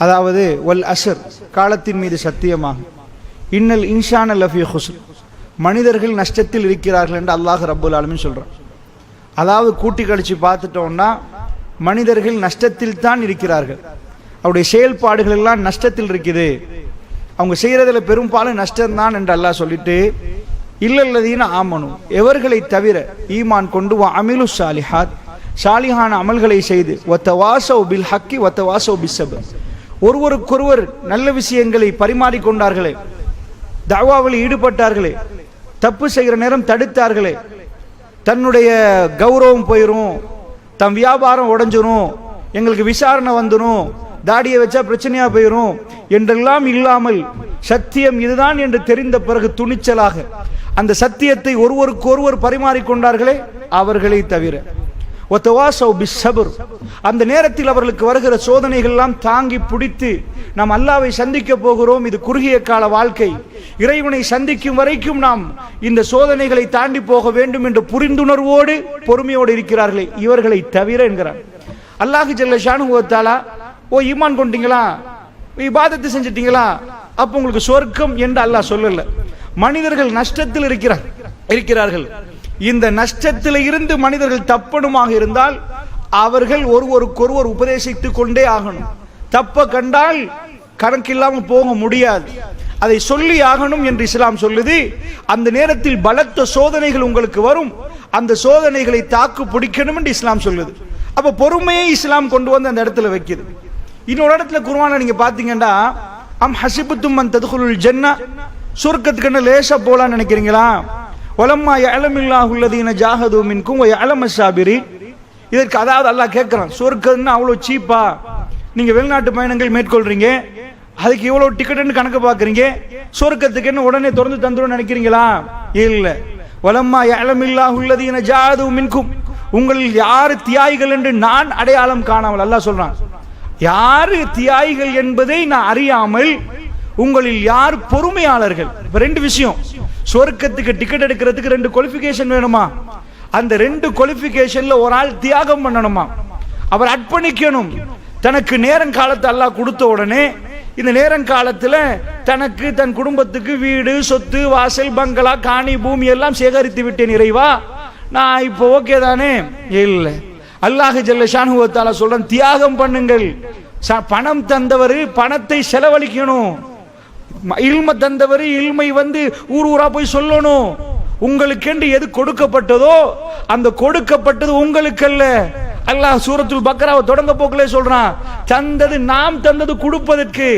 அதாவது வல் அஸ்ர், காலத்தின் மீது சத்தியமாக, இன்னல் இன்சான லஃபீ ஹுஸ்ர், மனிதர்கள் நஷ்டத்தில் இருக்கிறார்கள் என்று அல்லாஹ் ரப்புல் ஆலமீன் சொல்றான். அதாவது கூட்டி கழிச்சு பார்த்துட்டோம்னா மனிதர்கள் நஷ்டத்தில் தான் இருக்கிறார்கள், அவருடைய செயல்பாடுகள் எல்லாம் நஷ்டத்தில் இருக்குது, அவங்க செய்யறதுல பெரும்பாலும் நஷ்டம்தான் என்று அல்லாஹ் சொல்லிட்டு, இல்லல்லதீன ஆமனு, எவர்களை தவிர ஈமான் கொண்டு அமிலு சாலிஹாத், சாலிஹான அமல்களை செய்து, வத்தவாசவ் பில் ஹக்கி வத்தவாசவ் பிஸ்ஸப்ர், ஒருவருக்கொருவர் நல்ல விஷயங்களை பரிமாறிக்கொண்டார்களே, தஅவாவில் ஈடுபட்டார்களே, தப்பு செய்கிற நேரம் தடுத்தார்களே, தன்னுடைய கௌரவம் போயிடும், தன் வியாபாரம் உடைஞ்சிரும், எங்களுக்கு விசாரணை வந்துடும், தாடியை வச்சா பிரச்சனையா போயிடும் என்றெல்லாம் இல்லாமல் சத்தியம் இதுதான் என்று தெரிந்த பிறகு துணிச்சலாக அந்த சத்தியத்தை ஒருவருக்கு ஒருவர் பரிமாறிக்கொண்டார்களே, அவர்களை தவிர அந்த நேரத்தில் அவர்களுக்கு வருகிற சோதனைகள் எல்லாம் தாங்கி பிடித்து, நாம் அல்லாஹ்வை சந்திக்க போகிறோம், இது குறுகிய கால வாழ்க்கை, இறைவனை சந்திக்கும் வரைக்கும் நாம் இந்த சோதனைகளை தாண்டி போக வேண்டும் என்ற புரிந்துணர்வோடு பொறுமையோடு இருக்கிறார்களே, இவர்களை தவிர என்கிறார் அல்லாஹ் ஜல்ல ஷானுஹு வ தஆலா. ஓ ஈமான் கொண்டீங்களா, இபாதத்து செஞ்சிட்டீங்களா, அப்ப உங்களுக்கு சொர்க்கம் என்று அல்லாஹ் சொல்லல. மனிதர்கள் நஷ்டத்தில் இருக்கிறார்கள், இந்த நஷ்டத்தில் இருந்து மனிதர்கள் தப்பணுமாக இருந்தால் அவர்கள் ஒருவருக்கொருவர் உபதேசித்துக் கொண்டே ஆகணும். தப்ப கண்டால் கணக்கில்லாமல் போக முடியாது, அதை சொல்லி ஆகணும் என்று இஸ்லாம் சொல்லுது. அந்த நேரத்தில் பலத்த சோதனைகள் உங்களுக்கு வரும், அந்த சோதனைகளை தாக்கு பிடிக்கணும் என்று இஸ்லாம் சொல்லுது. அப்ப பொறுமையை இஸ்லாம் கொண்டு வந்து அந்த இடத்துல வைக்குது. இன்னொரு இடத்துல குர்ஆன்ல நீங்க பாத்தீங்கன்னா, அம் ஹஸிபுத்தும் மன் தத்குலுல் ஜன்னah, சொர்க்கத்துக்கு லேசா போலான்னு நினைக்கிறீங்களா, வலம்மா யஅலமில்லாஹு அல்லதீன ஜாஹது மின்கும் வ யஅலமஸ் ஸாபிரீன். இதற்கு அதாவது அல்லாஹ் கேட்கிறான், சொர்க்கம்னா அவ்வளவு சீப்பா, நீங்க வெளிநாட்டு பயணங்கள் மேற்கொள்றீங்க, அதுக்கு இவ்வளவு டிக்கெட்னு கணக்கு பாக்குறீங்க, சொர்க்கத்துக்கு என்ன உடனே திறந்து தந்துரும் நினைக்கிறீங்களா? இல்ல. வலம்மா யஅலமில்லாஹு அல்லதீன ஜாஹது மின்கும், உங்களில் யாரு தியாகிகள் என்று நான் அடையாளம் காணாமல், அல்லாஹ் சொல்றான், யாரு தியாகிகள் என்பதை நான் அறியாமல் உங்களில் யார் பொறுமையாளர்கள். ரெண்டு விஷயம், சொர்க்கத்துக்கு டிக்கெட் எடுக்கிறதுக்கு ரெண்டு குவாலிஃபிகேஷன் வேணுமா, அந்த ரெண்டு குவாலிஃபிகேஷன்ல ஒரு ஆள் தியாகம் பண்ணணுமா, அவர் அர்ப்பணிக்கணும். தனக்கு நேரங்காலத்தை அல்லாஹ் கொடுத்த உடனே இந்த நேரங்காலத்துல தனக்கு தன் குடும்பத்துக்கு வீடு சொத்து வாசல் பங்களா காணி பூமி எல்லாம் சேகரித்து விட்டேன் இறைவா, நான் இப்போ ஓகே தானே? இல்ல. அல்லாஹ் ஜல்ல ஷானுஹு வ தஆலா சொல்றான், தியாகம் பண்ணுங்கள். பணம் தந்தவர் பணத்தை செலவழிக்கணும், இல்ம தந்தவர் இல்மை வந்து ஊர் ஊரா போய் சொல்லணும். உங்களுக்கென்று எது கொடுக்கப்பட்டதோ அந்த கொடுக்கப்பட்டது உங்களுக்கு அல்ல. அல்லாஹ் சூரத்துல் பக்ராவை தொடங்க போக்கிலே சொல்றான், தந்தது நாம் தந்தது கொடுப்பதற்கு.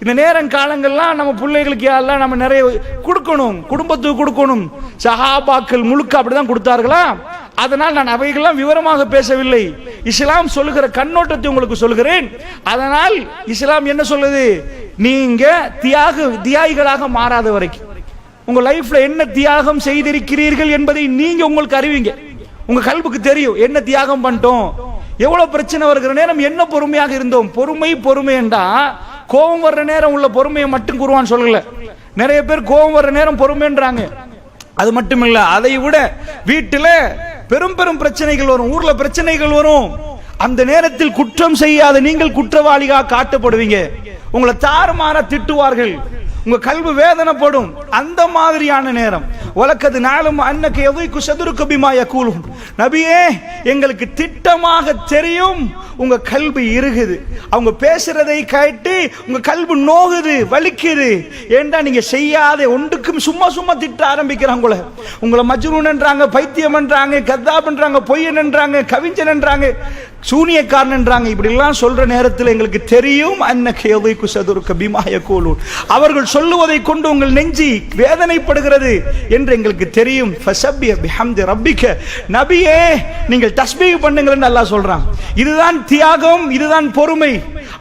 இந்த நேரம் காலங்கள்லாம் நம்ம பிள்ளைகளுக்கு எல்லாம் நம்ம நிறைய கொடுக்கணும், குடும்பத்துக்கு கொடுக்கணும். சஹாபாக்கள் முழுக்க அப்படிதான் கொடுத்தார்களா? அதனால் நான் அவைகள்லாம் விவரமாக பேசவில்லை, இஸ்லாம் சொல்லுகிற கண்ணோட்டத்தை உங்களுக்கு சொல்கிறேன். அதனால் இஸ்லாம் என்ன சொல்லுது, நீங்க தியாகிகளாக மாறாத வரைக்கும் உங்க லைஃப்ல என்ன தியாகம் செய்திருக்கிறீர்கள் என்பதை நீங்க உங்களுக்கு அறிவிங்க. உங்க கல்புக்கு தெரியும் என்ன தியாகம் பண்ணிட்டோம், எவ்வளவு பிரச்சனை வருகிற நேரம் என்ன பொறுமையாக இருந்தோம். பொறுமை என்றா கோபம் வர்ற நேரம் உள்ள பொறுமையை மட்டும் குர்ஆன் சொல்லல. நிறைய பேர் கோபம் வர்ற நேரம் பொறுமைன்றாங்க. அது மட்டும் இல்ல, அதை விட வீட்டுல பெரும் பெரும் பிரச்சனைகள் வரும், ஊர்ல பிரச்சனைகள் வரும். அந்த நேரத்தில் குற்றம் செய்யாத நீங்கள் குற்றவாளியாக காட்டப்படுவீங்க, உங்களை தாறுமாறா திட்டுவார்கள், உங்க கல்வி வேதனைப்படும். அந்த மாதிரியான நேரம் வலக்கது நாளும் அன்னக்கு எதைக்கு சதுருக்கு பிமா யகூலும், நபியே எங்களுக்கு திட்டமாக தெரியும் உங்க கல்வி இருகுது, அவங்க பேசுறதை கேட்டு உங்க கல்வி நோகுது வலிக்குது. ஏண்டா நீங்க செய்யாத ஒன்றுக்கும் சும்மா சும்மா திட்ட ஆரம்பிக்கிறாங்க. உங்களை மஜ்னூன் என்றாங்க, பைத்தியம் என்றாங்க, கத்தாப் என்றாங்க, பொய்யன் என்றாங்க, கவிஞன் என்றாங்க, சூனியக்காரன் என்றாங்க. இப்படி எல்லாம் சொல்ற நேரத்தில் எங்களுக்கு தெரியும் அன்னக்கு எதைக்கு சதுருக்கு பிமா யகூலும், அவர்கள் சொல்லுவதை கொண்டு உங்கள் நெஞ்சி வேதனைப்படுகிறது என்று எங்களுக்கு தெரியும். ஃபஸப்பிஹ் பிஹம்தி ரப்பிக, நபியே நீங்கள் தஸ்பீஹ் பண்ணுங்கள் என்று அல்லாஹ் சொல்றான். இதுதான் தியாகம், இதுதான் பொறுமை.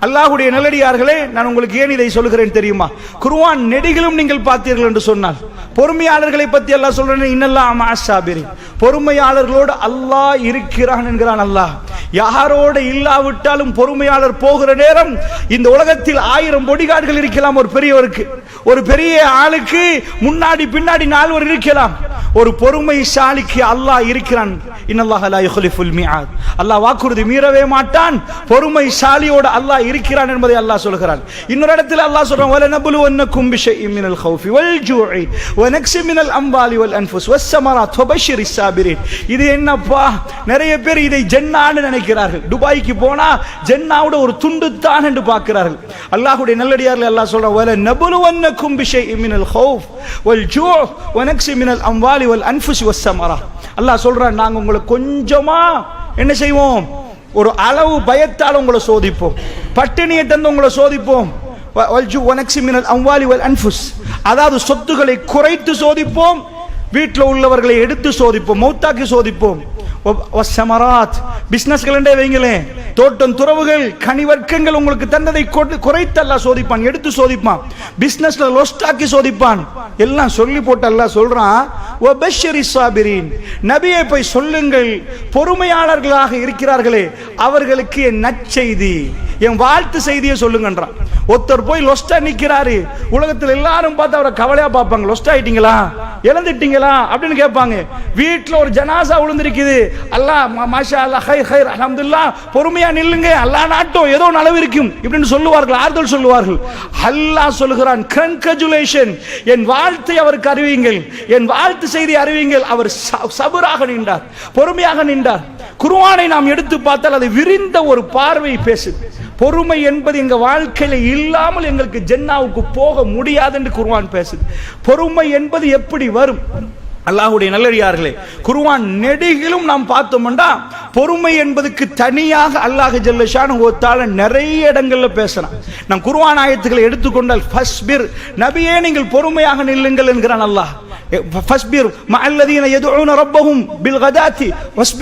அல்லாஹ்வுடைய நல்லடியார்களே, நான் உங்களுக்கு ஏன் இதை சொல்கிறேன் தெரியுமா? குர்ஆன் நெடிகளும் நீங்கள் பார்த்தீர்கள் என்று சொன்னால் பொறுமையாளர்களை பற்றி அல்லாஹ் சொல்றேன், இன்னல்லாஹ் மஅஸ் ஸாபிரீன், பொறுமையாளர்களோடு அல்லாஹ் இருக்கிறான் என்கிறான் அல்லாஹ். யாரோடு இல்லாவிட்டாலும் பொறுமையாளர் போகிற நேரம் இந்த உலகத்தில் 1000 பொடிகார்டுகள் இருக்கலாம். ஒரு பெரியவருக்கு, ஒரு பெரிய ஆளுக்கு முன்னாடி பின்னாடி 4 இருக்கலாம். ஒரு பொறுமைசாலிக்கு அல்லாஹ் இருக்கிறான். இன்னல்லாஹ லா யுக்லிஃபுல் மிஆத். அல்லாஹ் வாக்குறுதி மீறவே மாட்டான். பொறுமைசாலியோடு அல்லாஹ் இருக்கிறான் என்பதை அல்லாஹ் சொல்கிறான். இன்னொரு இடத்துல அல்லாஹ் சொல்றான், வல நபுலுவன்னக்கும் பிஷைஇன் மினல் கௌஃபி வல் ஜூஇ வ நக்ஸி மினல் அம்வாலி வல் அன்ஃபுஸ் வஸ்ஸமராத் வபஷிரிஸ் சாபிரீன். இது என்னப்பா, நிறைய பேர் இதை ஜன்னான்னு நினைக்கிறார்கள். துபாய்க்கு போனா ஜன்னாவோட ஒரு துண்டு தான் என்று பார்க்கிறார்கள். அல்லாஹ்வுடைய நல்லடியார்கள் அல்லாஹ் சொல்றான், வல நபுலுவன்னக்கும் பிஷைஇன் மினல் கௌஃப் வல் ஜூஇ வ நக்ஸி மினல் அம்வாலி வல் அன்ஃபுஸ் வஸ்ஸமராத். அல்லாஹ் சொல்றான், நாங்க உங்களை கொஞ்சமா என்ன செய்வோம், ஒரு அளவு பயத்தால் உங்களை சோதிப்போம், பட்டினியை தந்து உங்களை சோதிப்போம். அதாவது சொத்துக்களை குறைத்து சோதிப்போம், வீட்டில் உள்ளவர்களை எடுத்து சோதிப்போம், மௌத்தாக்கி சோதிப்போம். பிசினஸ்கள் வைங்களேன், தோட்டம் துறவுகள் கனிவர்க்கங்கள் உங்களுக்கு தந்ததை குறைத்து அல்லாஹ் சோதிப்பான், எடுத்து சோதிப்பான். பிசினஸ்ல லொஸ்டாக்கி சோதிப்பான். எல்லாம் சொல்லி போட்டு அல்லாஹ் சொல்றான், நபியை போய் சொல்லுங்கள், பொறுமையாளர்களாக இருக்கிறார்களே அவர்களுக்கு என் நற்செய்தி, என் வாழ்த்து செய்தியை சொல்லுங்கன்றான். ஒருத்தர் போய் லொஸ்டா நிக்கிறாரு, உலகத்தில் எல்லாரும் பார்த்து அவரை கவலையா பார்ப்பாங்க. லொஸ்ட் ஆயிட்டீங்களா, இழந்துட்டீங்களா அப்படின்னு கேட்பாங்க. வீட்டுல ஒரு ஜனாசா விழுந்திருக்குது, அல்லாஹ் மாஷா அல்லாஹ் ஹைர் ஹைர் அல்ஹம்துலில்லாஹ், பொறுமையா நில்லுங்க, அல்லாஹ் நாட்டம் ஏதோ நலவு இருக்கும் இப்படின்னு சொல்லுவார்கள், ஆறுதல் சொல்லுவார்கள். அல்லாஹ் சொல்லுகிறான், கன்கிராச்சுலேஷன், என் வாழ்த்தை அவருக்கு அறிவியுங்கள், என் வாழ்த்து செய்தி அறிவியுங்கள். அவர் சபராக நின்றார், பொறுமையாக நின்றார். குர்ஆனை நாம் எடுத்து பார்த்தால் அதை விரிந்த ஒரு பார்வை பேசுது. பொறுமை என்பது எங்க வாழ்க்கையில இல்லாமல் எங்களுக்கு ஜன்னாவுக்கு போக முடியாது என்று குர்ஆன் பேசுது. பொறுமை என்பது எப்படி வரும்? அல்லாஹ்வுடைய நல்லடியார்களே, குர்ஆன் நெடுகிலும் நாம் பார்த்தோம்னா பொறுமை என்பதுக்கு தனியாக அல்லாஹ் ஜல்ல ஷானுஹு வ தஆலா நிறைய இடங்கள்ல பேசுறான். நாம் குர்ஆன் ஆயத்துக்களை எடுத்துக்கொண்டால், ஃபஸ்பிர், நபியே நீங்கள் பொறுமையாக நில்லுங்கள் என்கிறான் அல்லாஹ். ஃபஸ்பிர் மஅல்லதீன யதுஊன ரப்பஹும் பில்கதாத்தி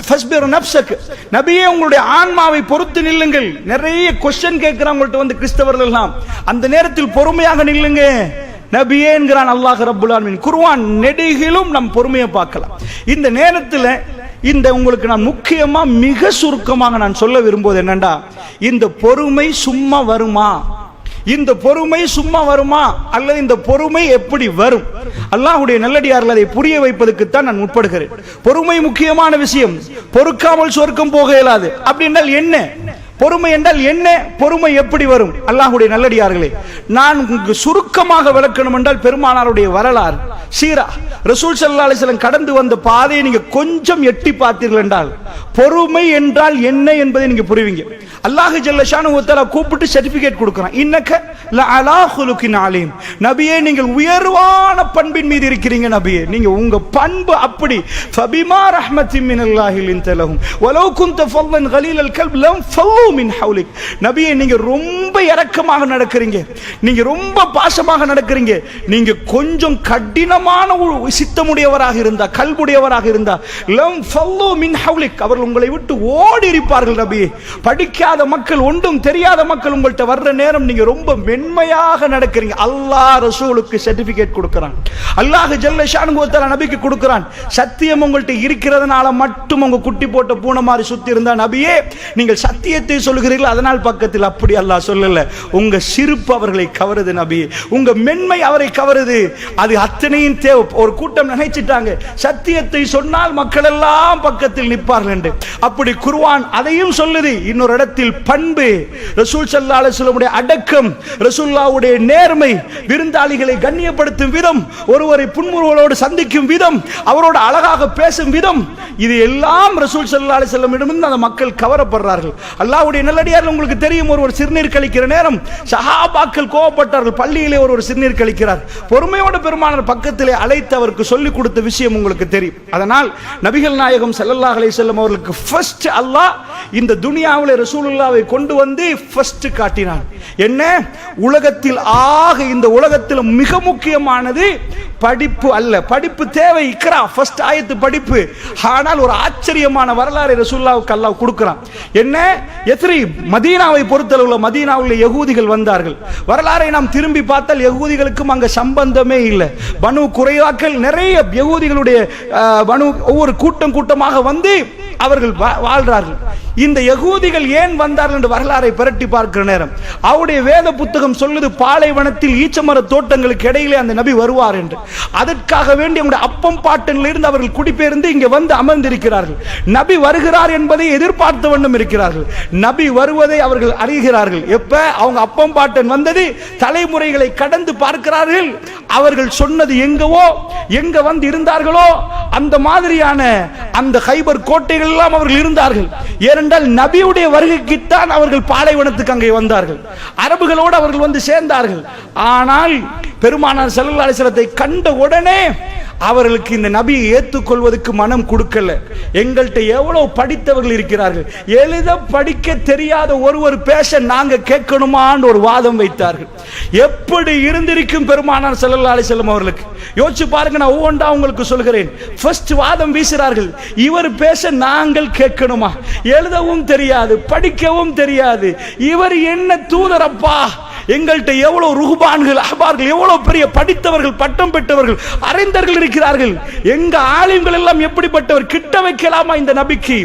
ஃபஸ்பிர் நஃப்ஸக், நபியே உங்களுடைய ஆன்மாவை பொறுத்து நில்லுங்கள். நிறைய क्वेश्चन கேக்குறாங்கள்ட்ட வந்து கிறிஸ்தவர்கள் எல்லாம், அந்த நேரத்தில் பொறுமையாக நில்லுங்க நபியே என்கிறான் அல்லாஹ் ரப்புல் ஆலமீன். குர்ஆன் நெடுகிலும் நம் பொறுமையை பார்க்கலாம். இந்த நேரத்தில் இந்த உங்களுக்கு நான் முக்கியமா மிக சுருக்கமாக நான் சொல்ல விரும்புவது என்னண்டா, இந்த பொறுமை சும்மா வருமா? இந்த பொறுமை சும்மா வருமா அல்லது இந்த பொறுமை எப்படி வரும்? அல்லாஹ்வுடைய நல்லடியார்கள் அதை புரிய வைப்பதற்கு தான் நான் முற்படுகிறேன். பொறுமை முக்கியமான விஷயம், பொறுக்காமல் சொர்க்கம் போக இயலாது. அப்படி என்றால் என்ன? பொறுமை என்றால் என்ன? பொறுமை எப்படி வரும்? அல்லாஹ்வுடைய நல்லடியார்களே, நான் சுருக்கமாக விளக்கணும் என்றால் பெருமானாருடைய வரலாறு, சீரா, ரசூல் ஸல்லல்லாஹு அலைஹி வஸல்லம் கடந்து வந்த பாதையை நீங்க கொஞ்சம் எட்டி பார்த்தீர்கள் என்றால் பொறுமை என்றால் என்ன என்பதை நீங்க புரிவீங்க. அல்லாஹ் ஜல்ல ஷானுஹு வ தஆலா கூப்பிட்டு சர்டிபிகேட் கொடுக்கிறான், இன்னக லஅலா குலுகின் அலீம், நபியே நீங்கள் உயர்வான பண்பின் மீது இருக்கிறீங்க. நபியே நீங்க உங்க பண்பு அப்படி. ஃபபிமா ரஹ்மத்தின் மினல்லாஹி லின்த லஹும் வலவ் குன்த ஃபல்லன் கலீலல் கல்ப் லம் ஃபல்லு மின் ஹவ்லிக், நபியே நீங்க ரொம்ப இரக்கமாக நடக்கிறீங்க, நீங்க ரொம்ப பாசமாக நடக்கிறீங்க. நீங்க கொஞ்சம் கடினமான சித்தமுடையவராக இருந்தா, கல்புடையவராக இருந்தா, லம் ஃபல்லு மின் ஹவ்லிக், அவர்கள் உங்களை விட்டு ஓடி இருப்பார்கள். நபியே படிக்காத மக்கள், ஒன்றும் தெரியாத மக்கள் உங்கள்கிட்ட வர்ற நேரம் நீங்க ரொம்ப மென்மையாக நடக்கிறீங்க. அல்லாஹ் ரசூலுக்கு சர்டிபிகேட் கொடுக்கிறான், அல்லாஹ் ஜல்ல ஷானுஹு வ தஆலா நபிக்கு கொடுக்கிறான். சத்தியம் உங்கள்கிட்ட இருக்கிறதுனால மட்டும் உங்க குட்டி போட்ட பூனை மாதிரி சுத்தி இருந்தா, நபியே நீங்கள் சத்தியத்தை சொல்லுகிறீர்கள் அதனால் பக்கத்தில், அப்படி அல்லாஹ் சொல்லல. உங்க சிரிப்பு அவர்களை கவருது நபியே, உங்க மென்மை அவரை கவருது. அது அத்தனையும் தேவை. ஒரு கூட்டம் நினைச்சிட்டாங்க சத்தியத்தை சொன்னால் மக்கள் எல்லாம் பக்கத்தில் நிற்பார்கள் என்று. அப்படி குர்ஆன் அதையும் சொல்லுது. இன்னொரு இடத்தில் பண்பு, ரசூல் ஸல்லல்லாஹு அலைஹி வஸல்லம் அடக்கம், ரசூலுல்லாஹ்வுடைய நேர்மை, விருந்தாளிகளை கண்ணியப்படுத்தும் விதம், ஒருவரை புன்முறுவலோடு சந்திக்கும் விதம், அவரோடு அழகாக பேசும் விதம், இது எல்லாம் ரசூல் ஸல்லல்லாஹு அலைஹி வஸல்லம் இடமிருந்து அந்த மக்கள் கவரப்படுறார்கள். அல்லாஹ்வுடைய நல்லடியார்கள், உங்களுக்கு தெரியும், ஒருவர் சிறுநீர் கழிக்கிற நேரம் சஹாபாக்கள் கோபப்பட்டார்கள். பள்ளியிலே ஒருவர் சிறுநீர் கழிக்கிறார், பொறுமையோடு பெருமானார் பக்கத்திலே அழைத்து அவருக்கு சொல்லிக் கொடுத்த விஷயம் உங்களுக்கு தெரியும். அதனால் நபிகள் நாயகம் ஸல்லல்லாஹு அலைஹி வஸல்லம் அவர்களுக்கு ஃபர்ஸ்ட் அல்லாஹ் இந்த துனியாவிலே ரசூலுல்லாஹ்வை கொண்டு வந்து ஃபர்ஸ்ட் காட்டினான். என்ன? உலகத்தில் இந்த உலகத்தில் மிக முக்கியமானது படிப்பு அல்ல. படிப்பு தேவை, இக்ரா, ஃபர்ஸ்ட் ஆயத்து படிப்பு. ஆனால் ஒரு ஆச்சரியமான வரலாறு ரசூலுல்லாஹ்வுக்கு அல்லாஹ் கொடுக்கிறான். என்ன? யத்ரிப், மதீனாவை பொறுத்தளவுல மதீனாவில் யகூதிகள் வந்தார்கள். வரலாறை நாம் திரும்பி பார்த்தால் யகூதிகளுக்கும் அங்க சம்பந்தமே இல்லை. பனு குறையாக்கள் நிறைய யகூதிகளுடைய ஒவ்வொரு கூட்டமாக வந்து அவர்கள் வாழ்றார்கள். இந்த யகூதிகள் ஏன் வந்தார்கள் என்று வரலாறை புரட்டி பார்க்கிற நேரம் அவருடைய வேத புத்தகம் சொல்லுது, பாலைவனத்தில் ஈச்சமர தோட்டங்களுக்கு இடையிலே அந்த நபி வருவார் என்று. அதற்காக வேண்டி அவருடைய அப்பம் பாட்டனிலிருந்து அவர்கள் குடிபெயர்ந்து இங்கே வந்து அமர்ந்திருக்கிறார்கள். நபி வருகிறார் என்பதை எதிர்பார்த்த வண்ணம் இருக்கிறார்கள். நபி வருவதை அவர்கள் அறிகிறார்கள். எப்ப அவங்க அப்பம் பாட்டன் வந்தது, தலைமுறைகளை கடந்து பார்க்கிறார்கள். அவர்கள் சொன்னது எங்க வந்து இருந்தார்களோ அந்த மாதிரியான அந்த ஹைபர் கோட்டைகள் எல்லாம் அவர்கள் இருந்தார்கள். ஏனென்றால் நபியுடைய வருகைக்குத்தான் அவர்கள் பாலைவனத்துக்கு அங்கே வந்தார்கள். அரபுகளோடு அவர்கள் வந்து சேர்ந்தார்கள். ஆனால் பெருமானார் ஸல்லல்லாஹு அலைஹி வஸல்லத்தை கண்ட உடனே அவர்களுக்கு இந்த நபியை ஏற்றுக்கொள்வதற்கு மனம் கொடுக்கல. எங்கள்கிட்ட எவ்வளவு படித்தவர்கள் இருக்கிறார்கள், எழுத படிக்க தெரியாத ஒருவர் பேச நாங்க கேட்கணுமான்னு ஒரு வாதம் வைத்தார்கள். எப்படி இருந்திருக்கும் பெருமானார் ஸல்லல்லாஹு அலைஹி வஸல்லம் அவர்களுக்கு? யோசிச்சு பாருங்க, நான் ஒவ்வொன்றா உங்களுக்கு சொல்கிறேன். ஃபர்ஸ்ட் வாதம் வீசுறார்கள், இவர் பேச நாங்கள் கேட்கணுமா? எழுதவும் தெரியாது, படிக்கவும் தெரியாது, இவர் என்ன தூதரப்பா? எங்கள்கிட்ட எவ்வளவு ருஹ்பான்கள், அஹ்பார்கள், எவ்வளவு பெரிய படித்தவர்கள், பட்டம் பெற்றவர்கள், அறிந்தவர்கள் இருக்கிறார்கள். எங்க ஆலிம்கள் எல்லாம் எப்படிப்பட்டவர்? கிட்ட வைக்கலாமா இந்த நபிக்கு?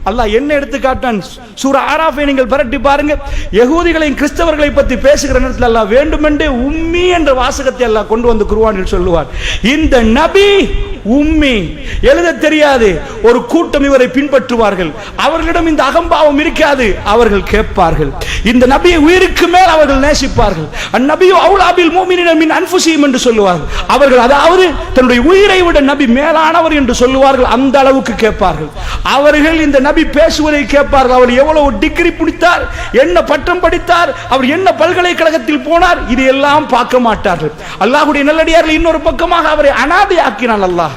அல்லாஹ் என்ன எடுத்து காட்டான்? சூரா ஆராஃபை நீங்கள் பரட்டி பாருங்க. யகூதிகளையும் கிறிஸ்தவர்களை பற்றி பேசுகிற நேரத்தில் அல்லாஹ் வேண்டுமென்றே உம்மி என்ற வாசகத்தை அல்லாஹ் கொண்டு வந்து குர்ஆனில் சொல்லுவார். இந்த நபி உம்மி, எழுத தெரியாது. ஒரு கூட்டம் இவரை பின்பற்றுவார்கள். அவர்களிடம் இந்த அகம்பாவம் இருக்காது. அவர்கள் கேட்பார்கள். இந்த நபியை உயிருக்கு மேல் அவர்கள் நேசிப்பார்கள். அந்நபியு அவுலா பில் முஃமினீன மின் அன்ஃபுஸிஹிம் என்று சொல்லுவார்கள். அவர்கள் அதாவது தன்னுடைய உயிரை விட நபி மேலானவர் என்று சொல்லுவார்கள். அந்த அளவுக்கு கேட்பார்கள். அவர்கள் இந்த நபி பேசுவதை கேட்பார்கள். அவர் எவ்வளவு டிகிரி முடித்தார், என்ன பட்டம் படித்தார், அவர் என்ன பல்கலைக்கழகத்தில் போனார், இது எல்லாம் பார்க்க மாட்டார்கள். அல்லாஹ்வுடைய நல்லடியார்கள் இன்னொரு பக்கமாக அவரை அனாதை ஆக்கினான் அல்லாஹ்.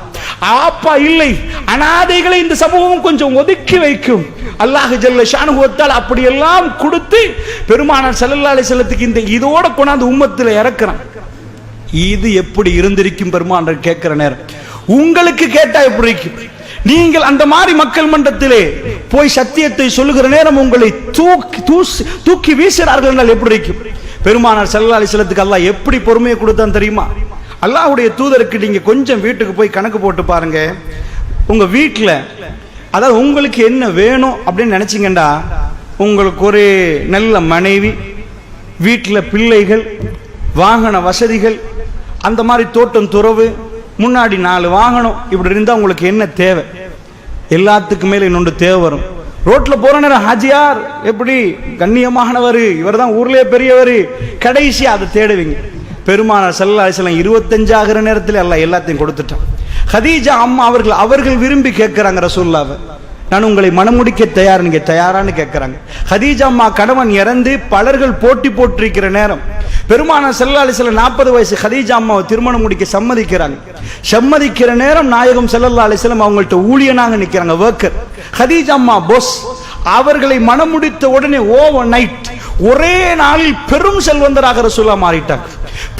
அப்பா இல்லை, அனாதைகளை இந்த சமூகம் கொஞ்சம் ஒதுக்கி வைக்கும். அல்லாஹ் ஜல்ல ஷானுஹு வ தஆலா அப்படி எல்லாம் கொடுத்து பெருமானார் ஸல்லல்லாஹு அலைஹி வஸல்லத்துக்கு இந்த இதோட கொண்டாந்து உம்மத்தில் இறக்குறான். இது எப்படி இருந்திருக்கும் பெருமானார் கேட்கிற நேரம் உங்களுக்கு கேட்டா எப்படி இருக்கும்? நீங்கள் அந்த மாதிரி மக்கள் மன்றத்திலே போய் சத்தியத்தை சொல்லுகிற நேரம் உங்களை தூக்கி வீசுகிறார்கள் என்றால் எப்படி இருக்கும்? பெருமானார் ஸல்லல்லாஹு அலைஹி வஸல்லத்துக்கு அல்லாஹ் எப்படி பொறுமையை கொடுத்தான் தெரியுமா? அல்லாஹ்வுடைய தூதருக்கு நீங்க கொஞ்சம் வீட்டுக்கு போய் கணக்கு போட்டு பாருங்க. உங்க வீட்டில் அதாவது உங்களுக்கு என்ன வேணும் அப்படின்னு நினைச்சீங்கண்டா, உங்களுக்கு ஒரு நல்ல மனைவி, வீட்டில் பிள்ளைகள், வாகன வசதிகள், அந்த மாதிரி தோட்டம் துறவு, முன்னாடி 4 வாகனம், இப்படி இருந்தா உங்களுக்கு என்ன தேவை? எல்லாத்துக்கு மேல இன்னொன்று தேவை வரும். ரோட்ல போற நேரம் ஹாஜியார் எப்படி கண்ணியமானவர், இவர் தான் ஊர்லயே பெரியவர், கடைசி அதை தேடுவீங்க. பெருமானார் ஸல்லல்லாஹு அலைஹி வஸல்லம் 25 ஆகிற நேரத்தில் அல்லாஹ் எல்லாத்தையும் கொடுத்துட்டான். ஹதீஜா அம்மா அவர்கள் விரும்பி கேட்கிறாங்க ரசூலுல்லாஹ், நான் உங்களை மணமுடிக்க தயார், நீங்க தயாரான்னு கேட்கிறாங்க. ஹதீஜா அம்மா கணவன் இறந்து பலர்கள் போட்டி போட்டிருக்கிற நேரம் பெருமானார் ஸல்லல்லாஹு அலைஹி வஸல்லம் 40 வயசு ஹதீஜா அம்மாவை திருமணம் முடிக்க சம்மதிக்கிற நேரம் நாயகம் ஸல்லல்லாஹு அலைஹி வஸல்லம் அவங்கள்ட்ட ஊழியனாக நிற்கிறாங்க, ஒர்க்கர். ஹதீஜா அம்மா பொஸ். அவர்களை மனம் முடித்த உடனே ஓவர் நைட் ஒரே நாளில் பெரும் செல்வந்தராக ரசூலுல்லாஹ் மாறிட்டாங்க,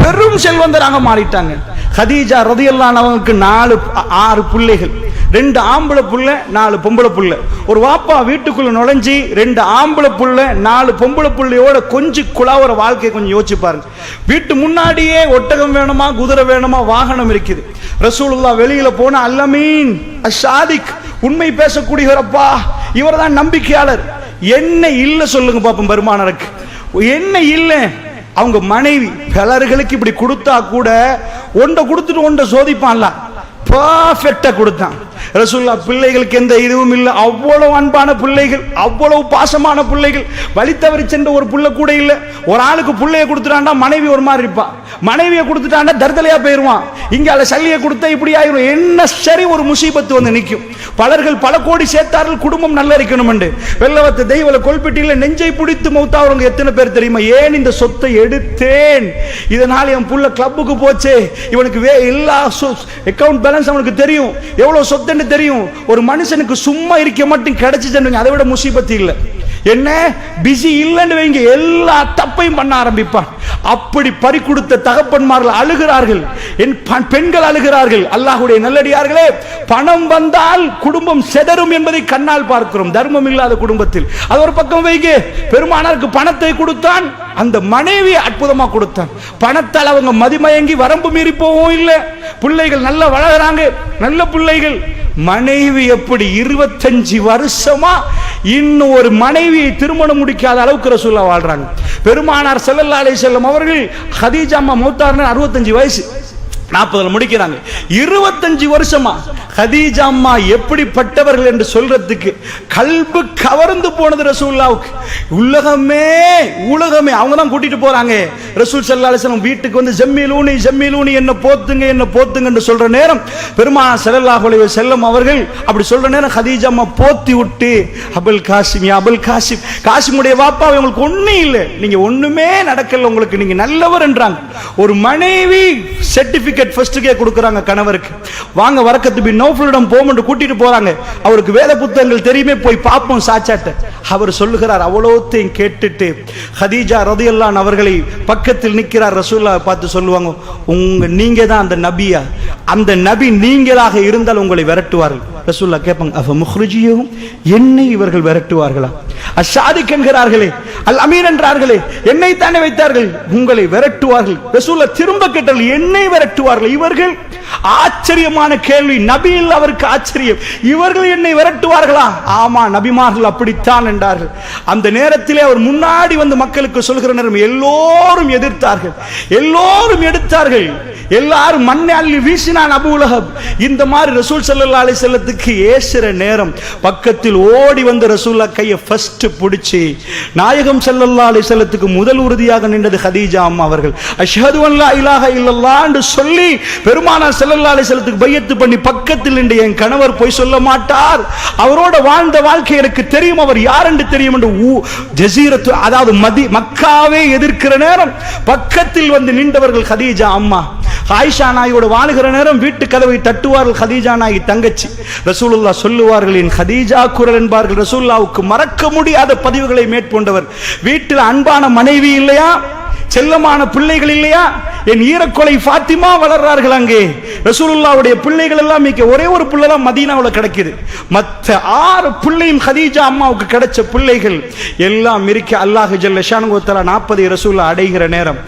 பெரும் செல்வந்தராக மாறிட்டாங்க. ஹதீஜா ரலியல்லாஹு அன்ஹாவுக்கு 6 பிள்ளைகள், 2 ஆம்பளை புள்ள 4 பொம்பளை புள்ள. ஒரு வாப்பா வீட்டுக்குள்ள நுழைஞ்சி 2 ஆம்பளை புள்ள 4 பொம்பளை புள்ளையோட கொஞ்சம் குழாவற வாழ்க்கையை கொஞ்சம் யோசிச்சு பாருங்க. வீட்டு முன்னாடியே ஒட்டகம் வேணுமா, குதிரை வேணுமா, வாகனம் இருக்குது. ரசூலுல்லாஹ் வெளியில போன அல்லமீன் அஷாதிக், உண்மை பேசக்கூடியவரப்பா, இவர் தான் நம்பிக்கையாளர். என்ன இல்ல சொல்லுங்க பாப்போம் பெருமானாருக்கு, என்ன இல்ல? அவங்க மனைவி பலர்களுக்கு இப்படி கொடுத்தா கூட ஒன்றை கொடுத்துட்டு ஒன்றை சோதிப்பான்ல, பர்ஃபெக்டா கொடுத்தான். ரசூலுல்லாஹ் பிள்ளைகளுக்கு எந்த இதுவும் இல்லை, அவ்வளவு அன்பான பிள்ளைகள், அவ்வளவு பாசமான பிள்ளைகள். வழி தவறி சென்ற ஒரு புள்ள கூட இல்லை. ஒரு ஆளுக்கு பிள்ளைய கொடுத்துட்டாண்டா மனைவி ஒரு மாதிரி இருப்பா, மனைவியை கொடுத்துட்டாண்டா தர்தலையா போயிருவான். இங்க அல்ல சல்லியை கொடுத்தா இப்படி ஆயிரும். என்ன சரி ஒரு முசீபத்து வந்து நிற்கும். பலர்கள் பல கோடி சேர்த்தார்கள் குடும்பம் நல்லா இருக்கணும் என்று. வெள்ளவத்து தெய்வல கொல்பெட்டியில நெஞ்சை பிடித்து மௌத்தாவங்க எத்தனை பேர் தெரியுமா? ஏன் இந்த சொத்தை எடுத்தேன், இதனால் என் புள்ள கிளப்புக்கு போச்சே, இவனுக்கு எல்லா அக்கவுண்ட் பேலன்ஸ் அவனுக்கு தெரியும், எவ்வளவு சொத்து தெரியும். ஒரு மனுஷனுக்கு சும்மா இருக்க மட்டும் கிடைச்சிச்சு, அதை விட முசீபத்து இல்லை. என்ன பிஸி இல்லைன்னு வைங்க, எல்லா தப்பையும் பண்ண ஆரம்பிப்பான். அப்படி பறி கொடுத்த தகப்பன்மார்கள் அழுகிறார்கள், என் பெண்கள் அழுகிறார்கள். அல்லாஹ்வுடைய நல்லடியார்களே, பணம் வந்தால் குடும்பம் செதறும் என்பதை கண்ணால் பார்க்கிறோம். தர்மம் இல்லாத குடும்பத்தில் அது ஒரு பக்கம் வைங்க. பெருமானாருக்கு பணத்தை கொடுத்தான், அந்த மனைவி அற்புதமா கொடுத்தான். பணத்தால் அவங்க மதிமயங்கி வரம்பு மீறி போகவும் இல்லை. பிள்ளைகள் நல்லா வளர்கிறாங்க, நல்ல பிள்ளைகள். மனைவி எப்படி 25 வருஷமா இன்னும் ஒரு மனைவியை திருமணம் முடிக்காத அளவுக்கு ரசூலுல்லாஹ் வாழ்றாங்க. பெருமானார் ஸல்லல்லாஹு அலைஹி வஸல்லம் அவர்கள் ஹதீஜா அம்மா மௌத்தான 65 வயசு, 40 முடிக்கிறாங்க. 25 வருஷமா ஹதீஜா அம்மா எப்படிப்பட்டவர்கள் என்று சொல்றதுக்கு கல்பு கவர்ந்து போனது ரசூலுல்லாஹ்வுக்கு. உலகமே அவங்க தான் கூட்டிட்டு போறாங்க. ரசூல் ஸல்லல்லாஹு அலைஹி வஸல்லம் வீட்டுக்கு வந்து ஜம்மீலூனி என்ன போத்துங்க என்று சொல்ற நேரம் பெருமானார் ஸல்லல்லாஹு அலைஹி வஸல்லம் அவர்கள் அப்படி சொல்ற நேரம் ஹதீஜா அம்மா போத்தி விட்டு அபுல் காசிம் காசிமுடைய வாப்பா உங்களுக்கு ஒண்ணும் இல்லை, நீங்க ஒண்ணுமே நடக்கல, உங்களுக்கு நீங்க நல்லவர் என்றாங்க. ஒரு மனைவி சர்டிபிகேட் ஃபர்ஸ்ட்கே கொடுக்கறாங்க கணவருக்கு. வாங்க வரக்கத்து பின் நௌஃபலிடம் போமென்று கூட்டிட்டு போறாங்க. அவருக்கு வேத புத்தகங்கள் தெரியுமே, போய் பாப்போம் சாச்சாட்ட. அவர் சொல்லுகிறார். அவ்வளோத்தையும் கேட்டுட்டு ஹதீஜா ரலியல்லாஹு அன்ஹா அவர்களை பக்கத்தில் நிற்கிறார். ரசூலுல்லாஹ் பார்த்து சொல்லுவாங்க, நீங்க தான் அந்த நபியா? அந்த நபி நீங்களாக இருந்தால் உங்களை விரட்டுவார்கள். ரசூலுல்லாஹ் கேட்பாங்க, அஃப முஹ்ரிஜியும், என்னை இவர்கள் விரட்டுவார்களா? அஷாதிக் என்கிறார்களே, அல் அமீன் என்றார்களே, என்னை தானே வைத்தார்கள், உங்களை விரட்டுவார்கள். ரசூலுல்லாஹ் திரும்ப கேட்டார்கள், என்னை விரட்டுவார்கள் இவர்கள்? ஆச்சரியமான கேள்வி. நபியில் அவருக்கு ஆச்சரியம், இவர்கள் என்னை விரட்டுவார்களா? ஆமா, நபிமார்கள் அப்படித்தான் என்றார்கள். அந்த நேரத்திலே அவர் முன்னாடி வந்து மக்களுக்கு சொல்கிற நேரம் எல்லோரும் எதிர்த்தார்கள், எல்லோரும் எடுத்தார்கள், எல்லாரும் மண்ணை அள்ளி வீசினான் அபூ லஹப். இந்த மாதிரி ரசூல் ஸல்லல்லாஹு அலைஹி வஸல்லத்துக்கு ஏசுற நேரம் பக்கத்தில் ஓடி வந்து ரசூலுல்லாஹ் கையை ஃபர்ஸ்ட் பிடிச்சி நாயகம் ஸல்லல்லாஹு அலைஹி வஸல்லத்துக்கு முதல் உறுதியாக நின்றது ஹதீஜா அம்மா அவர்கள். அஷ்ஹது அன் லா இலாஹ இல்லல்லாஹ் என்று சொல்லி பெருமானார் ஸல்லல்லாஹு அலைஹி வஸல்லத்துக்கு பையத்து பண்ணி பக்கத்தில் நின்று, என் கணவர் போய் சொல்ல மாட்டார், அவரோட வாழ்ந்த வாழ்க்கை எனக்கு தெரியும், அவர் யார் என்று தெரியும் என்று ஜஸீரத்து, அதாவது மக்காவே எதிர்க்கிற நேரம் பக்கத்தில் வந்து நின்றவர்கள் ஹதீஜா அம்மா. ஆயிஷா நாயோடு வாழுகிற நேரம் வீட்டு கதவை தட்டுவார்கள் ஹதீஜா நாயி தங்கச்சி. ரசூலுல்லாஹ் சொல்லுவார்கள், என் ஹதீஜா குரல் என்பார்கள். ரசூலுல்லாஹ்வுக்கு மறக்க முடியாத பதிவுகளை மேற்கொண்டவர். வீட்டில் அன்பான மனைவி இல்லையா, செல்லமான பிள்ளைகள் இல்லையா? என் ஈரக்கொலை ஃபாத்திமா வளர்றார்கள் அங்கே. ரசூலுல்லாஹ்வுடைய பிள்ளைகள் எல்லாம் மிக்க ஒரே ஒரு பிள்ளை தான் மதீனாவுல கிடைக்குது. மற்ற 6 பிள்ளையும் ஹதீஜா அம்மாவுக்கு கிடைச்ச பிள்ளைகள் எல்லாம் இருக்க. அல்லாஹ் ஜல்ல ஷானுஹு வ தஆலா 40 ரசூலுல்லாஹ் அடைகிற நேரம்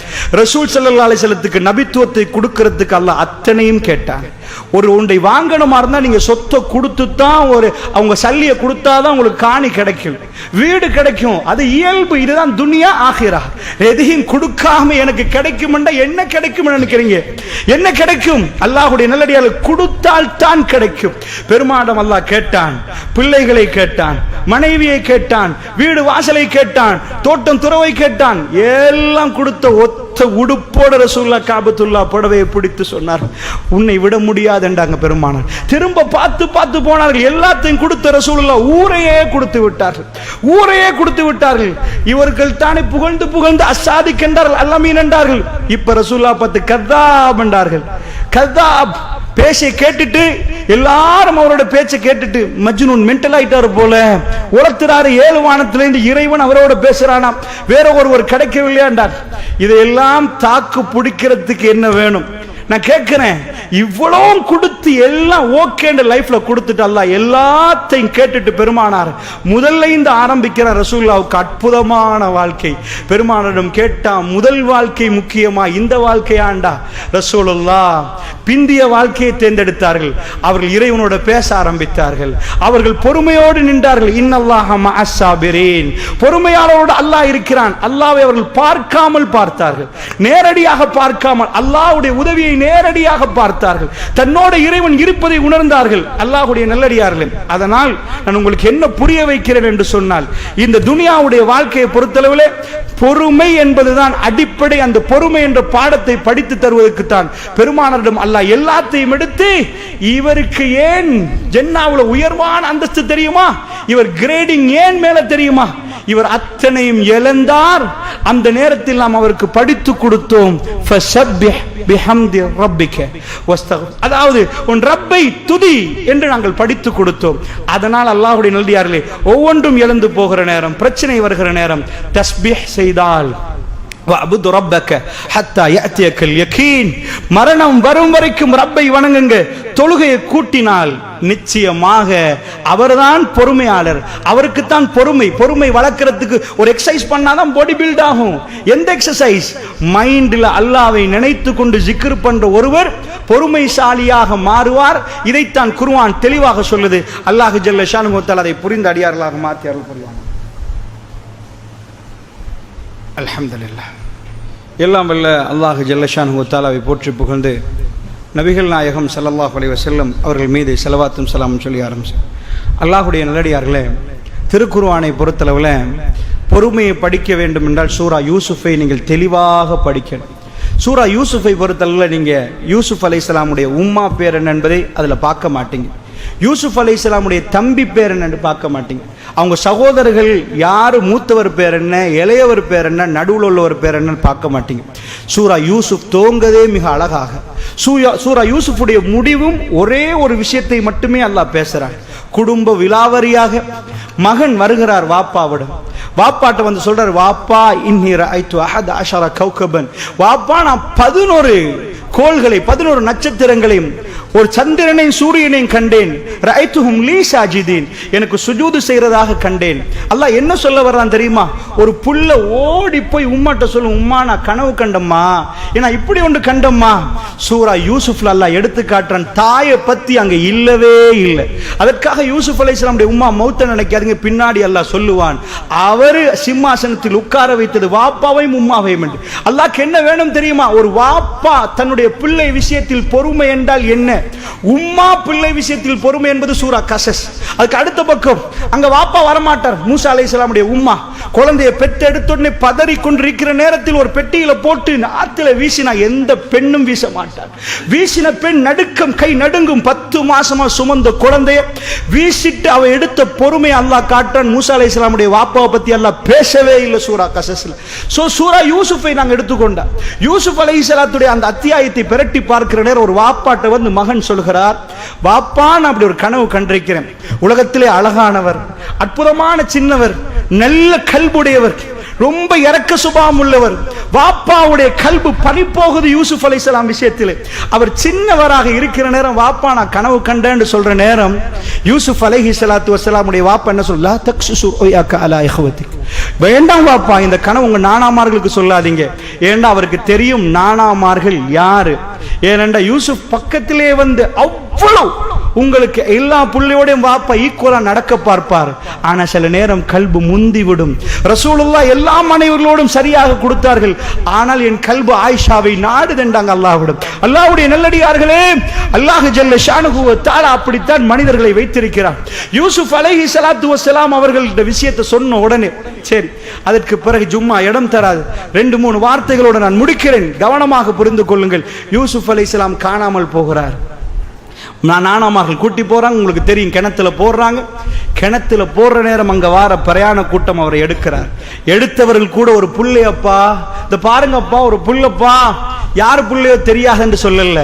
ரசூல் ஸல்லல்லாஹு அலைஹி வஸல்லத்துக்கு நபித்துவத்தை கொடுக்கிறதுக்கு அல்லாஹ் அத்தனையும் கேட்டாங்க. ஒரு ஒன்றை வாங்கணுமா இருந்தா நீங்க சொத்தை கொடுத்து தான், ஒரு அவங்க சல்லியை கொடுத்தாதான் உங்களுக்கு காணி கிடைக்கும், வீடு கிடைக்கும், அது இயல்பு. இதுதான் துனியா ஆகிரா. எதையும் கொடுக்காம எனக்கு கிடைக்கும் என்ன கிடைக்கும் நினைக்கிறீங்க? என்ன கிடைக்கும்? அல்லாஹ்வுடைய நல்லடியார்கள் கொடுத்தால் தான் கிடைக்கும். பெருமாடம் அல்லாஹ் கேட்டான், பிள்ளைகளை கேட்டான், மனைவியை கேட்டான், வீடு வாசலை கேட்டான், தோட்டம் துறவை கேட்டான், எல்லாம் கொடுத்த ஒத்த உடுப்போட ரசூலுல்லாஹ் காபத்துல்லாஹ் புடவையை பிடித்து சொன்னார், உன்னை விட முடியாது என்றாங்க பெருமானார். திரும்ப பார்த்து போனார்கள். எல்லாத்தையும் கொடுத்த ரசூலுல்லாஹ் ஊரையே கொடுத்து விட்டார்கள். இவர்கள் தானே புகழ்ந்து அசாதிக் என்றார்கள், அல் அமீன் என்றார்கள். இப்ப ரசூலுல்லாஹ் பார்த்து கذاب என்றார்கள். கذاب பேச்சை கேட்டுட்டு எல்லாரும் அவரோட பேச்சை கேட்டுட்டு மஜ்னூன் மென்டல் ஆயிட்டாரு போல, உரத்துறாரு. 7 வானத்திலிருந்து இறைவன் அவரோட பேசுறானா, வேற ஒருவர் கிடைக்கவில்லையா என்றார். இதையெல்லாம் தாக்கு பிடிக்கிறதுக்கு என்ன வேணும்? நான் கேட்கிறேன், இவ்வளவு கொடுத்து எல்லாம் ஓகே லைஃப்ல கொடுத்துட்டு அல்லாஹ் எல்லாத்தையும் கேட்டுட்டு பெருமானார் முதல்ல இந்த ஆரம்பிக்கிற ரசூலுல்லாஹ்வுக்கு அற்புதமான வாழ்க்கை. பெருமானாரிடம் கேட்டா, முதல் வாழ்க்கை முக்கியமா இந்த வாழ்க்கையாண்டா? ரசூலுல்லாஹ் பிந்திய வாழ்க்கையை தேர்ந்தெடுத்தார்கள். அவர்கள் இறைவனோட பேச ஆரம்பித்தார்கள். அவர்கள் பொறுமையோடு நின்றார்கள். இன்னல்லாஹ மஅஸ் ஸாபிரீன், பொறுமையாளரோடு அல்லாஹ் இருக்கிறான். அல்லாஹ்வை அவர்கள் பார்க்காமல் பார்த்தார்கள், நேரடியாக பார்க்காமல் அல்லாஹ்வுடைய உதவியை நேரடியாக பார்த்தார்கள். தன்னோட இறைவன் இருப்பதை உணர்ந்தார்கள். அல்லாஹ்வுடைய நல்லடியார்களே, அதனால் நான் உங்களுக்கு என்ன புரிய வைக்கிறேன் என்று சொன்னால், இந்த துனியாவுடைய வாழ்க்கையை பொறுத்தளவிலே பொறுமை என்பதுதான் அடிப்படை. அந்த பொறுமை என்ற பாடத்தை படித்து தருவதற்கு தான் பெருமானாரிடம் அல்லாஹ் எல்லாத்தையும் எடுத்து, இவருக்கு ஏன் ஜன்னாவுல உயர்வான அந்தஸ்து தெரியுமா, இவர் கிரேடிங் ஏன் மேல தெரியுமா, இவர் அத்தனையும் இழந்தார். அந்த நேரத்தில் நாம் அவருக்கு படித்து கொடுத்தோம், ஃபஸப்பிஹ் பிஹம்தி ரப்பிக வஸ்தக்ஃபிர், அதாவது உன் ரப்பை துதி என்று நாங்கள் படித்து கொடுத்தோம். அதனால் அல்லாஹ்வுடைய நல்லடியார்களே, ஒவ்வொன்றும் இழந்து போகிற நேரம், பிரச்சனை வருகிற நேரம் தஸ்பீஹ் செய்தால் வஅபுது ரப்பக ஹத்தா யஅதியக்கல் யகீன். மரணம் வரும் வரைக்கும் ரப்பை வணங்குங்க. தொழுகையை கூட்டினால் நிச்சயமாக அவர்தான் பொறுமையாளர். அவருக்குத்தான் பொறுமை வளர்க்கறதுக்கு ஒரு எக்ஸசைஸ் பண்ணாதான் பாடி பில்ட் ஆகும். எந்த எக்ஸசைஸ்? மைண்ட்ல அல்லாஹ்வை நினைத்து கொண்டு ஜிக்ர் பண்ற ஒருவர் பொறுமைசாலியாக மாறுவார். இதைத்தான் குர்ஆன் தெளிவாக சொல்லுது. அல்லாஹ் ஜல்ல ஷானுஹு வ தஆலா அதை புரிந்த அடியார்களாக மாற்றி அருள் புரிவான். அல்ஹம்துலில்லாஹ். எல்லாம் வல்ல அல்லாஹ் ஜல்ல ஷானுஹு வ தஆலாவை போற்றி புகழ்ந்து நபிகள் நாயகம் ஸல்லல்லாஹு அலைஹி வஸல்லம் அவர்கள் மீது ஸலவாத்தும் ஸலாமும் சொல்லி ஆரம்பிச்சோம். அல்லாஹ்வுடைய நல்லடியார்களே, திருக்குர்ஆனை பொறுத்தளவில் பொறுமையை படிக்க வேண்டும் என்றால் சூரா யூசுஃபை நீங்கள் தெளிவாக படிக்கணும். சூரா யூசுஃபை பொறுத்தளவில் நீங்கள் யூசுப் அலைஹிஸ்ஸலாமுடைய உம்மா பேர் என்ன என்பதை அதில் பார்க்க மாட்டீங்க. யூசுப் அலைஹிஸ்ஸலாமுடைய தம்பி பேர் என்னன்னு பார்க்க மாட்டீங்க. அவங்க சகோதரர்கள் யார், மூத்தவர் பேர் என்ன, இளையவர் பேர் என்ன, நடுவில் உள்ளவர் பேர் என்னன்னு பார்க்க மாட்டீங்க. சூரா யூசுப் துவங்கதே மிக அழகாக. சூரா யூசுஃபுடைய முடிவும் ஒரே ஒரு விஷயத்தை மட்டுமே அல்லாஹ் பேசுறான். குடும்ப விலாவரியாக மகன் வருகிறார் வாப்பாவிடம். வாப்பாட்ட வந்து சொல்றார், வாப்பா இன்னி ரஅய்து அஹத அஷர கௌகபன். வாப்பா நான் 11 கோள்களை 11 நட்சத்திரங்களையும் ஒரு சந்திரனையும் சூரியனையும் கண்டேன். ரஅய்துஹும் லீ சாஜிதீன். எனக்கு சுஜூது செய்யறதாக கண்டேன். அல்லாஹ் என்ன சொல்ல வர்றான் தெரியுமா? ஒரு புள்ள ஓடி போய் உம்மாட்ட சொல்லும், உம்மா நான் கனவு கண்டம்மா, ஏன்னா இப்படி ஒன்று கண்டம்மா. சூரா யூசுப்ல அல்லாஹ் எடுத்து காட்டுறான். தாயை பத்தி அங்க இல்லவே இல்லை. அதற்காக யூசுப் அலைஹிஸ்ஸலாமுடைய உம்மா மௌத்த நினைக்காதீங்க, பின்னாடி அல்லாஹ் சொல்லுவான், அவரு சிம்மாசனத்தில் உட்கார வைத்தது வாப்பாவையும் உம்மாவையும் என்று. அல்லாஹ்க்கு என்ன வேணும் தெரியுமா? ஒரு வாப்பா தன்னுடைய பிள்ளை விஷயத்தில் பொறுமை என்றால் என்ன, உம்மா பிள்ளை விஷயத்தில் பொறுமை என்பது சூரா கசஸ். அதுக்கு அடுத்த பக்கம் அங்க வாப்பா வரமாட்டார். மூசா அலைஹிஸ்ஸலாமுடைய உம்மா குழந்தையை பெற்று எடுத்த உடனே பதறி கொண்டிருக்கிற நேரத்தில் ஒரு பெட்டியில போட்டு ஆத்துல வீசினா எந்த பெண்ணும் வீச மாட்டார். வீசின பெண் நடுக்கம், கை நடுங்கும். 10 மாசமா சுமந்த குழந்தைய வீசிட்டு அவ எடுத்த பொறுமை அல்லாஹ் காட்டுறான். மூசா அலைஹிஸ்ஸலாமுடைய வாப்பாவை பத்தி அல்லாஹ் பேசவே இல்லை சூரா கசஸ்ல. சோ சூரா யூசுஃபை நாங்க எடுத்துக்கொண்டா, யூசுப் அலைஹிஸ்ஸலாத்துடைய அந்த அத்தியாயத்தை பிரட்டி பார்க்கிற நேரம் ஒரு வாப்பாட்ட வந்து மகன் சொல்கிறார், வாப்பா நான் அப்படி ஒரு கனவு கண்டிருக்கிறேன். உலகத்திலே அழகானவர், அற்புதமான சின்னவர், நல்ல கல்புடையவர், ரொம்ப இரக்க சுபாவம் உள்ளவர். வாப்பாவுடைய கல்பு பறிபோகுது யூசுப் அலைஹிஸ்ஸலாம் விஷயத்தில். அவர் சின்னவராக இருக்கிற நேரம் வாப்பா நான் கனவு கண்டேன்னு சொல்ற நேரம் யூசுப் அலைஹிஸ்ஸலாத்து வஸ்ஸலாமுடைய வாப்பா என்ன சொல்ல, தக்ஸுசு ருயாக அலா இஹ்வதிக். வேண்டாம் வாப்பா, இந்த கனவு உங்க நானாமார்களுக்கு சொல்லாதீங்க. ஏன்னா அவருக்கு தெரியும் நானாமார்கள் யாரு. ஏனென்றா யூசுப் பக்கத்திலே வந்து அவ்வளவு உங்களுக்கு எல்லா புள்ளையோடையும் வாப்பா ஈக்குவலா நடக்க பார்ப்பார். ஆனா சில நேரம் கல்பு முந்தி விடும். ரசூலுல்லாஹ் எல்லா மனைவர்களோடும் சரியாக கொடுத்தார்கள். ஆனால் என் கல்பு ஆயிஷாவை நாடுதென்றாங்க அல்லாஹ்விடம். அல்லாஹ்வுடைய நல்லடியார்களே, அல்லாஹ் ஜல்ல ஷானுஹு வ தஆலா அப்படித்தான் மனிதர்களை வைத்திருக்கிறார். யூசுப் அலைஹிஸ்ஸலாத்து வஸ்ஸலாம் அவர்கள் இந்த விஷயத்தை சொன்ன உடனே சரி, அதற்கு பிறகு ஜும்மா இடம் தராது, 2-3 வார்த்தைகளோடு நான் முடிக்கிறேன், கவனமாக புரிந்து கொள்ளுங்கள். யூசுப் அலைஹிஸ்ஸலாம் காணாமல் போகிறார். நானாமார்கள் கூட்டி போறாங்க. உங்களுக்கு தெரியும், கிணத்துல போடுறாங்க. கிணத்துல போடுற நேரம் அங்க வார பிரயாண கூட்டம் அவரை எடுக்கிறார். எடுத்தவர்கள் கூட ஒரு புள்ளையப்பா, இந்த பாருங்கப்பா ஒரு புள்ளப்பா, யார் புள்ளையோ தெரியாது என்று சொல்லல,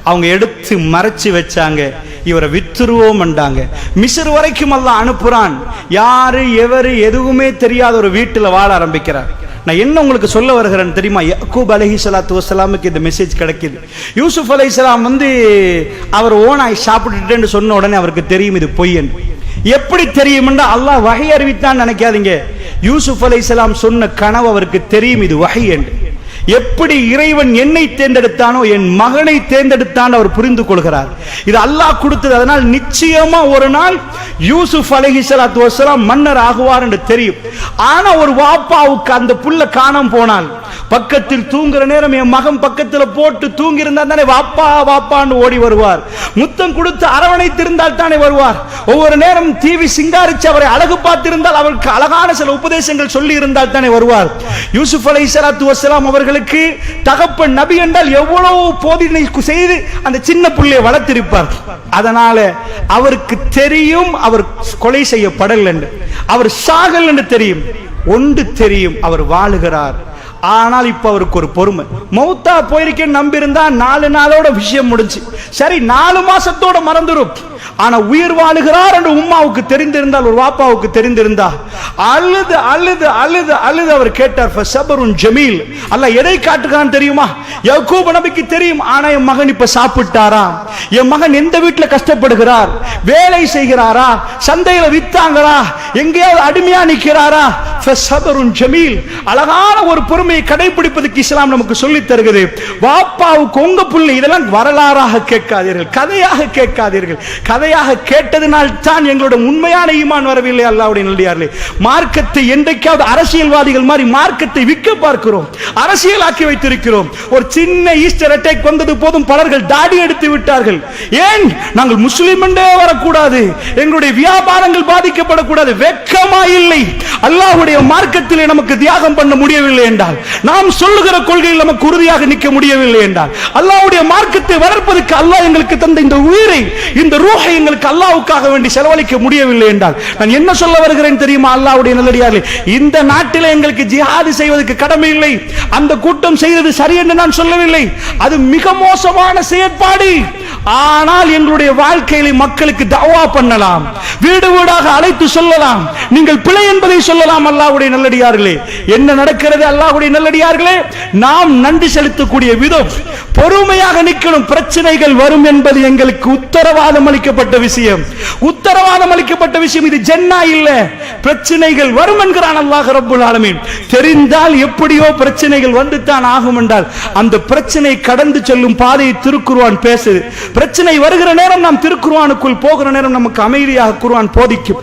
அவங்க எடுத்து மறைச்சு வச்சாங்க. இவரை வித்துருவோம் என்றாங்க. மிஸ்ர் வரைக்கும் அல்லாஹ் அனுப்புறான். யாரு எவரு எதுவுமே தெரியாத ஒரு வீட்டில் வாழ ஆரம்பிக்கிறார். நான் என்ன உங்களுக்கு சொல்ல வருகிறேன் தெரியுமா? யாக்கூப் அலைஹிஸ்ஸலாத்து வஸ்ஸலாமுக்கு இந்த மெசேஜ் கிடைக்குது. யூசுப் அலைஹிஸ்ஸலாம் வந்து அவர் ஓனாய் சாப்பிட்டுட்டேன்னு சொன்ன உடனே அவருக்கு தெரியும் இது பொய் என்று. எப்படி தெரியும் என்றால் அல்லாஹ் வஹி அறிவித்தான் நினைக்காதீங்க. யூசுப் அலைஹிஸ்ஸலாம் சொன்ன கனவு அவருக்கு தெரியும் இது வஹி என்று. எப்படி இறைவன் என்னை தேர்ந்தெடுத்தானோ என் மகனை தேர்ந்தெடுத்தான் அவர் புரிந்து கொள்கிறார். இது அல்லாஹ் கொடுத்தது. அதனால் நிச்சயமா ஒரு நாள் யூசுப் அலைஹிஸ்ஸலாத்து வஸ்ஸலாம் மன்னர் ஆகுவார் என்று தெரியும். ஆனா ஒரு வாப்பாவுக்கு அந்த புள்ள காணாம போனால், பக்கத்தில் தூங்குற நேரம் என் மகன் பக்கத்துல போட்டு தூங்கி இருந்தா தானே வாப்பா வாப்பான்னு ஓடி வருவார். முத்தம் கொடுத்து அரவணைத்திருந்தால் தானே வருவார். ஒவ்வொரு நேரம் டிவி சிங்காரிச்சு அவரை அழகு பார்த்திருந்தால், அவருக்கு அழகான சில உபதேசங்கள் சொல்லி இருந்தால் தானே வருவார். யூசுப் அலைஹிஸ்ஸலாத்து வஸ்ஸலாம் அவர்களுக்கு தகப்பன் நபி என்றால் எவ்வளவு போதனை செய்து அந்த சின்ன புள்ளையை வளர்த்திருப்பார். அதனால அவருக்கு தெரியும் அவர் கொலை செய்யப்படல் என்று, அவர் சாகல் என்று தெரியும். ஒன்று தெரியும், அவர் வாழுகிறார். ஆனால் இப்ப அவருக்கு ஒரு பொறுமை, மௌத்தா போயிருக்கேன்னு நம்பி இருந்தா 4 நாளோட விஷயம் முடிஞ்சு, சரி 4 மாசத்தோட மறந்துடும். ஆனா உயிர் வாழுகிறார் என்று உம்மாவுக்கு தெரிந்திருந்தால், ஒரு வாப்பாவுக்கு தெரிந்திருந்தா, அழுது அழுது அழுது அழுது அவர் கேட்டார், ஃபஸபருன் ஜமீல். அல்லாஹ் எதை காட்டுகிறான் தெரியுமா? யாக்கூப் நபிக்கு தெரியும், ஆனா என் மகன் இப்ப சாப்பிட்டாரா, என் மகன் எந்த வீட்டுல கஷ்டப்படுகிறார், வேலை செய்கிறாரா, சந்தையில வித்தாங்களா, எங்கேயாவது அடிமையா நிற்கிறாரா, ஃபஸபருன் ஜமீல். அழகான ஒரு பொறுமையை கடைபிடிப்பதற்கு இஸ்லாம் நமக்கு சொல்லி தருகிறது. வாப்பாவுக்கு உங்க புள்ளை, இதெல்லாம் வரலாறாக கேட்காதீர்கள், கதையாக கேட்காதீர்கள். கதையாக கேட்டதனால் தான் எங்களுடைய உண்மையான ஈமான் வரவில்லை. அல்லாஹ்வுடைய நல்லடியார்களே, மார்க்கத்தை என்றைக்காவது அரசியல்வாதிகள் மாதிரி மார்க்கத்தை விற்க பார்க்கிறோம், அரசியலாக்கி வைத்திருக்கிறோம். ஒரு சின்ன ஈஸ்டர் அட்டாக் வந்தது போதும் பலர்கள் தாடி எடுத்து விட்டார்கள். ஏன்? நாங்கள் முஸ்லிம் என்றே வரக்கூடாது, எங்களுடைய வியாபாரங்கள் பாதிக்கப்படக்கூடாது. வெட்கமா இல்லை? அல்லாஹ்வுடைய மார்க்கத்திலே நமக்கு தியாகம் பண்ண முடியவில்லை என்றால், நாம் சொல்லுகிற கொள்கையில் நமக்கு உறுதியாக நிற்க முடியவில்லை என்றால், அல்லாஹ்வுடைய மார்க்கத்தை வளர்ப்பதற்கு அல்லாஹ் எங்களுக்கு தந்த இந்த உயிரை, இந்த ரூஹை எங்களுக்கு அல்லாஹ்வுக்காக வேண்டி செலவழிக்க முடியவில்லை என்றால், நான் என்ன சொல்ல வருகிறேன் தெரியுமா? அல்லாஹ்வுடைய நல்லடியார்களே, இந்த நாட்டிலே எங்களுக்கு ஜிஹாது செய்வதற்கு கடமை இல்லை. அந்த கூட்டம் செய்தது சரி என்று நான் சொல்லவில்லை, அது மிக மோசமான செயற்பாடு. ஆனால் எங்களுடைய வாழ்க்கையிலே மக்களுக்கு தஅவா பண்ணலாம், வீடு வீடாக அழைத்து சொல்லலாம், நீங்கள் பிழை என்பதை சொல்லலாம். அல்லாஹ்வுடைய நல்லடியார்களே, என்ன நடக்கிறது? அல்லாஹ்வுடைய நல்லடியார்களே, நாம் நன்றி செலுத்தக்கூடிய விதம், பொறுமையாக நிற்கணும். பிரச்சனைகள் வரும் என்பது எங்களுக்கு உத்தரவாதம் அளிக்கப்பட்ட விஷயம், உத்தரவாதம் அளிக்கப்பட்ட விஷயம். இது ஜன்னா இல்ல, பிரச்சனைகள் வரும் என்கிறான் அல்லாஹ் ரப்பல் ஆலமீன். தெரிந்தால் எப்படியோ பிரச்சனைகள் வந்து தான் ஆகும் என்றால், அந்த பிரச்சனை கடந்து செல்லும் பாதையை திருக்குர்ஆன் பேசுது. பிரச்சனை வருகிற நேரம் நாம் திருக்குர்ஆனுக்குள் போகிற நேரம் நமக்கு அமைதியாக குர்ஆன் போதிக்கும்.